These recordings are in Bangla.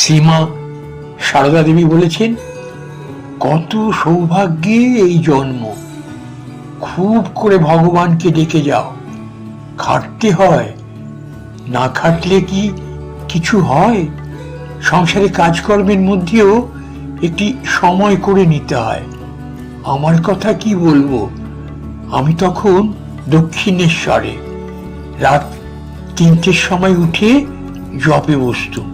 শ্রীমা সারদা দেবী বলেছেন, কত সৌভাগ্যে এই জন্ম, খুব করে ভগবানকে ডেকে যাও। খাটতে হয়, না খাটলে কি কিছু হয়? সংসারে কাজকর্মের মধ্যেও একটি সময় করে নিতে হয়। আমার কথা কি বলবো, আমি তখন দক্ষিণেশ্বরে রাত 3টের সময় উঠে জপে বসতুম।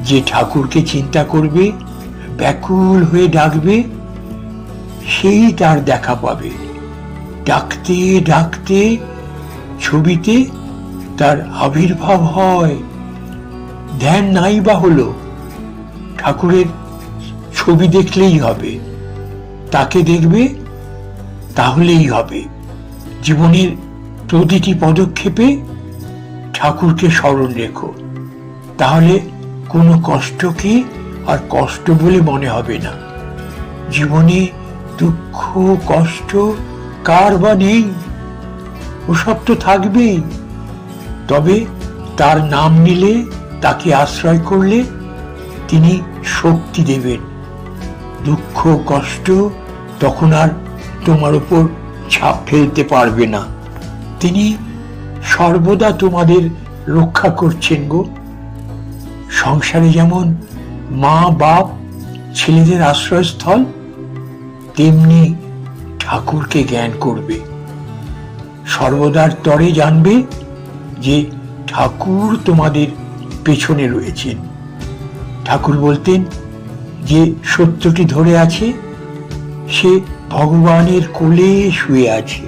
যে ঠাকুরকে চিন্তা করবে, ব্যাকুল হয়ে ডাকবে, সেই তার দেখা পাবে। ডাকতে ডাকতে ছবিতে তার আবির্ভাব হয়। ধ্যান নাই বা হলো, ঠাকুরের ছবি দেখলেই হবে, তাকে দেখবে, তাহলেই হবে। জীবনের প্রতিটি পদক্ষেপে ঠাকুরকে স্মরণ রেখো, তাহলে কোনো কষ্টকে আর কষ্ট বলে মনে হবে না। জীবনে দুঃখ কষ্ট কার বা নেই, ওসব তো থাকবেই। তবে তার নাম নিলে, তাকে আশ্রয় করলে তিনি শক্তি দেবেন। দুঃখ কষ্ট তখন আর তোমার উপর ছাপ ফেলতে পারবে না। তিনি সর্বদা তোমাদের রক্ষা করছেন গো। সংসারে যেমন মা বাপ ছেলেদের আশ্রয়স্থল, তেমনি ঠাকুরকে জ্ঞান করবে। সর্বদার তরে জানবে যে ঠাকুর তোমাদের পেছনে রয়েছেন। ঠাকুর বলতেন, যে সত্যটি ধরে আছে সে ভগবানের কোলে শুয়ে আছে।